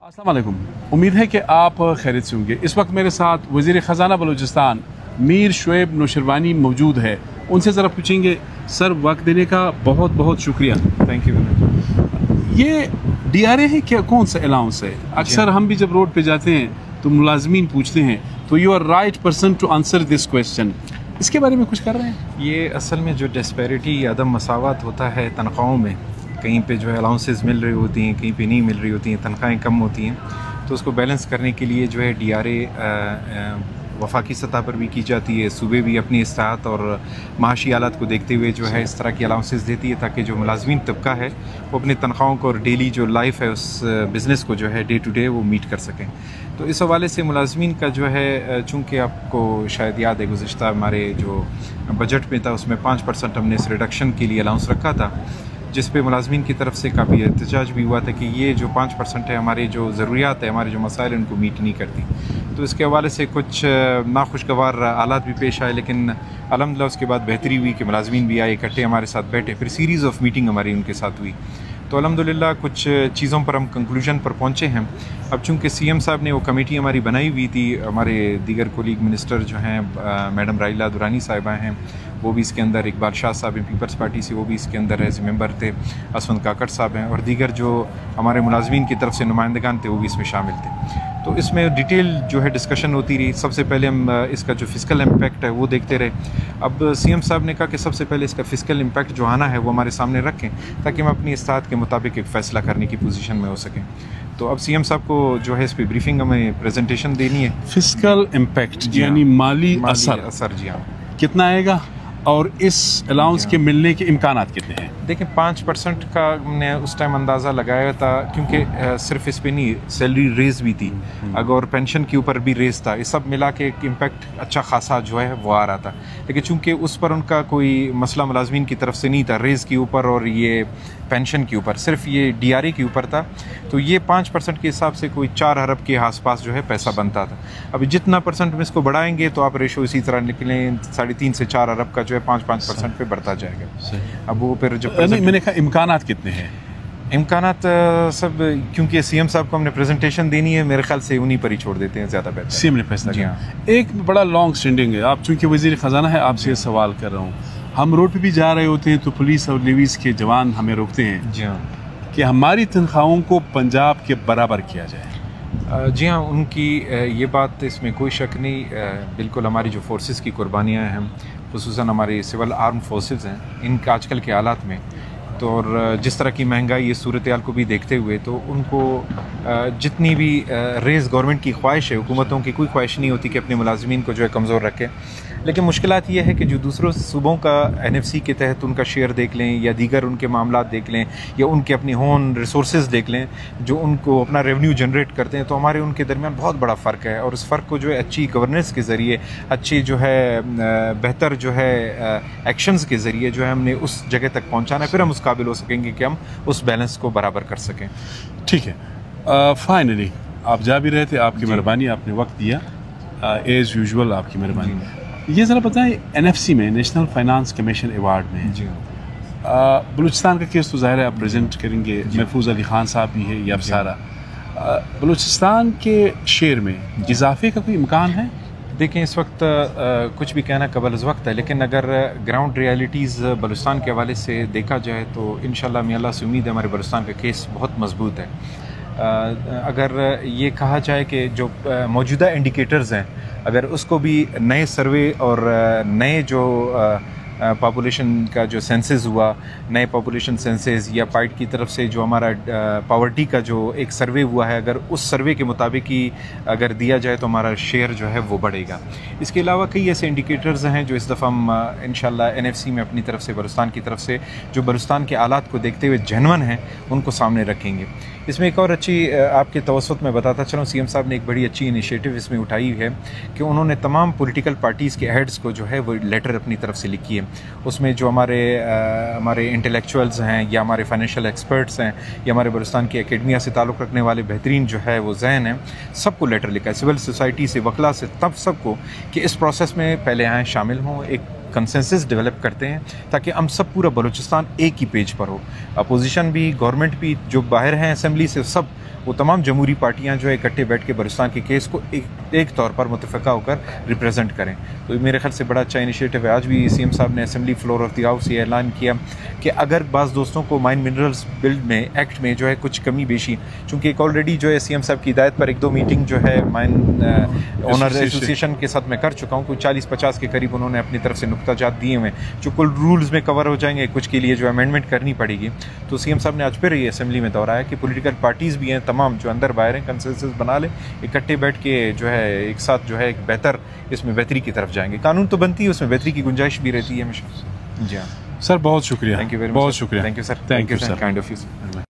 अस्सलाम वालेकुम। उम्मीद है कि आप खैरियत से होंगे। इस वक्त मेरे साथ वज़ीर ख़जाना बलूचिस्तान मीर शुएब नौशरवानी मौजूद है। उनसे ज़रा पूछेंगे, सर वक्त देने का बहुत बहुत शुक्रिया। Thank you. ये DRA है क्या, कौन सा अलाउंस है? अक्सर हम भी जब रोड पे जाते हैं तो मुलाजमीन पूछते हैं, तो you are right person to answer this question. इसके बारे में कुछ कर रहे हैं? ये असल में जो डिस्पैरिटी या अदम मसावत होता है तनख्वाहों में, कहीं पे जो है अलाउंसेस मिल रही होती हैं, कहीं पे नहीं मिल रही होती हैं, तनख्वाहें कम होती हैं, तो उसको बैलेंस करने के लिए जो है DRA वफाकी सतह पर भी की जाती है। सूबे भी अपनी इस्तात और माशी हालात को देखते हुए जो है इस तरह की अलाउंसेस देती है, ताकि जो मुलाजमीन तबका है वो अपनी तनख्वाहों को और डेली जो लाइफ है उस बिज़नेस को जो है डे टू डे वो मीट कर सकें। तो इस हवाले से मुलाजमीन का जो है, चूँकि आपको शायद याद है गुज़िश्ता हमारे जो बजट में था उसमें 5% हमने इस रिडक्शन के लिए अलाउंस रखा था, जिस पे मुलाजमीन की तरफ से काफ़ी एहतजाज भी हुआ था कि ये जो 5% है हमारी जो ज़रूरियात है, हमारे जो मसाइल हैं उनको मीट नहीं करती। तो इसके हवाले से कुछ नाखुशगवार हालात भी पेश आए, लेकिन अल्हम्दुलिल्लाह उसके बाद बेहतरी हुई कि मुलाजमीन भी आए, इकट्ठे हमारे साथ बैठे, फिर सीरीज़ ऑफ मीटिंग हमारी उनके साथ हुई। तो अल्हम्दुलिल्लाह कुछ चीज़ों पर हम कंक्लूजन पर पहुँचे हैं। अब चूँकि CM साहब ने वो कमेटी हमारी बनाई हुई थी, हमारे दीगर कोलीग मिनिस्टर जो हैं, मैडम राइला दुरानी साहिबा हैं, वो भी इसके अंदर, इकबाल शाह साहब हैं पीपल्स पार्टी से, वो भी इसके अंदर एज मेंबर थे, असवंत काकड़ साहब हैं, और दीगर जो हमारे मुलाजमीन की तरफ से नुमाइंदगान थे वो भी इसमें शामिल थे। तो इसमें डिटेल जो है डिस्कशन होती रही। सबसे पहले हम इसका जो फिस्कल इम्पैक्ट है वो देखते रहे। अब CM साहब ने कहा कि सबसे पहले इसका फिस्कल इम्पैक्ट जो आना है वो हमारे सामने रखें, ताकि हम अपनी इस्तात के मुताबिक एक फ़ैसला करने की पोजीशन में हो सकें। तो अब CM साहब को जो है इस पर ब्रीफिंग हमें प्रेजेंटेशन देनी है। फिस्कल इम्पैक्ट यानी माली असर जी हाँ, कितना आएगा और इस अलाउंस के मिलने के इम्कानात कितने हैं? देखिए 5% का हमने उस टाइम अंदाज़ा लगाया था, क्योंकि सिर्फ इस पे नहीं, सैलरी रेज़ भी थी, अगर पेंशन के ऊपर भी रेज़ था, ये सब मिला के एक इम्पैक्ट अच्छा खासा जो है वो आ रहा था। लेकिन चूंकि उस पर उनका कोई मसला मुलाजमीन की तरफ से नहीं था, रेज़ के ऊपर और ये पेंशन के ऊपर, सिर्फ ये DRA के ऊपर था, तो ये 5% के हिसाब से कोई 4 अरब के आसपास जो है पैसा बनता था। अभी जितना परसेंट में इसको बढ़ाएंगे तो आप रेशो इसी तरह निकलें, 3.5 से 4 अरब का जो है 5% पे बढ़ता जाएगा। अब वो फिर जब मैंने कहा इम्कानात कितने हैं? इम्कानात सब, क्योंकि CM साहब को हमने प्रेजेंटेशन देनी है, मेरे ख्याल से उन्हीं पर ही छोड़ देते हैं, ज़्यादा बेहतर। CM ने फैसला जी किया। हाँ। एक बड़ा लॉन्ग स्टैंडिंग है, आप चूंकि वज़ीर ख़जाना है, आपसे ये सवाल कर रहा हूँ। हम रोड पे भी जा रहे होते हैं तो पुलिस और लेवीज़ के जवान हमें रोकते हैं जी हाँ कि हमारी तनख्वाहों को पंजाब के बराबर किया जाए। जी हाँ, उनकी ये बात, इसमें कोई शक नहीं। बिल्कुल हमारी जो फोर्सेस की कुर्बानियाँ हैं, खुसूसन हमारी सिविल आर्म फोर्सेस हैं, इनका आजकल के हालात में तो, और जिस तरह की महंगाई इस सूरत हाल को भी देखते हुए, तो उनको जितनी भी रेज़ गवर्नमेंट की ख्वाहिश है, हुकूमतों की कोई ख्वाहिश नहीं होती कि अपने मुलाजमीन को जो है कमज़ोर रखें। लेकिन मुश्किलात ये है कि जो दूसरों सूबों का NFC के तहत उनका शेयर देख लें, या दीगर उनके मामलात देख लें, या उनके अपनी होन रिसोर्सेज देख लें जो उनको अपना रेवेन्यू जनरेट करते हैं, तो हमारे उनके दरमियान बहुत बड़ा फ़र्क है। और उस फ़र्क को जो है अच्छी गवर्नेंस के ज़रिए, अच्छी जो है बेहतर जो है एक्शंस के ज़रिए जो है हमने उस जगह तक पहुँचाना है, फिर हम उस काबिल हो सकेंगे कि हम उस बैलेंस को बराबर कर सकें। ठीक है, फाइनली आप जा भी रहे थे, आपकी मेहरबानी, आपने वक्त दिया, एज़ यूजुअल आपकी मेहरबानी। ये ज़रा बताएं, NFC में, नेशनल फाइनेंस कमीशन अवार्ड में जी बलूचिस्तान का केस तो ज़ाहिर है आप प्रेजेंट करेंगे, महफूज अली ख़ान साहब भी है, या सारा बलूचिस्तान के शेयर में इजाफे का कोई इम्कान है? देखें, इस वक्त कुछ भी कहना कबल वक्त है, लेकिन अगर ग्राउंड रियलिटीज़ बलूचिस्तान के हवाले से देखा जाए तो इंशाल्लाह मियां अल्लाह से उम्मीद है हमारे बलूचिस्तान का केस बहुत मजबूत है। अगर ये कहा जाए कि जो मौजूदा इंडिकेटर्स हैं, अगर उसको भी नए सर्वे और नए जो पॉपुलेशन का जो सेंसस हुआ, नए पॉपुलेशन सेंसस, या पाइट की तरफ से जो हमारा पावर्टी का जो एक सर्वे हुआ है, अगर उस सर्वे के मुताबिक ही अगर दिया जाए तो हमारा शेयर जो है वो बढ़ेगा। इसके अलावा कई ऐसे इंडिकेटर्स हैं जो इस दफ़ा हम इंशाल्लाह NFC में अपनी तरफ से, बलूचिस्तान की तरफ से, जो बलूचिस्तान के हालात को देखते हुए जेन्युइन हैं, उनको सामने रखेंगे। इसमें एक और अच्छी आपके तवसुत में बताता चलूँ, CM साहब ने एक बड़ी अच्छी इनिशिएटिव इसमें उठाई है कि उन्होंने तमाम पॉलिटिकल पार्टीज़ के हेड्स को जो है वो लेटर अपनी तरफ से लिखी है। उसमें जो हमारे इंटेलेक्चुअल्स हैं, या हमारे फाइनेंशियल एक्सपर्ट्स हैं, या हमारे बलूचिस्तान की एकेडमिया से ताल्लुक़ रखने वाले बेहतरीन जो है वो ज़हन हैं, सबको लेटर लिखा है, सिविल सोसाइटी से, वकला से, तब सबको, कि इस प्रोसेस में पहले आएँ, शामिल हों, एक कंसेंसस डेवलप करते हैं, ताकि हम सब पूरा बलूचिस्तान एक ही पेज पर हो। अपोजिशन भी, गवर्नमेंट भी, जो बाहर हैं असेंबली से, सब وہ تمام جمہوری پارٹیاں جو ہے اکٹھے بیٹھ کے بلوچستان کے کیس کو ایک طور پر متفقہ ہو کر ریپریزنٹ کریں. تو میرے خیال سے بڑا اچھا انیشیٹو ہے. آج بھی سی ایم صاحب نے assembly floor of the house یہ اعلان کیا کہ اگر بعض دوستوں کو مائن منرلز بل میں ایکٹ میں جو ہے کچھ کمی بیشی، چونکہ ایک آلریڈی جو ہے سی ایم صاحب کی ہدایت پر 1-2 میٹنگ جو ہے مائن اونرز ایسوسیشن کے ساتھ میں کر چکا ہوں، کوئی 40-50 کے قریب انہوں نے اپنی طرف سے نقطہ جات دیے ہوئے جو کل رولز میں کور ہو جائیں گے، کچھ کے لیے جو امینڈمنٹ کرنی پڑے گی. تو سی ایم صاحب نے آج پھر یہ اسمبلی میں دہرایا کہ پولیٹیکل پارٹیز بھی ہیں تمام جو اندر باہر ہیں، کنسنسس بنا لیں، اکٹھے بیٹھ کے جو ہے ایک ساتھ جو ہے ایک بہتر اس میں بہتری کی طرف جائیں گے. قانون تو بنتی ہے، اس میں بہتری کی گنجائش بھی رہتی ہے ہمیشہ. جی ہاں سر، بہت شکریہ. Thank you very much. بہت شکریہ. Thank you sir. Thank you sir. Kind of you.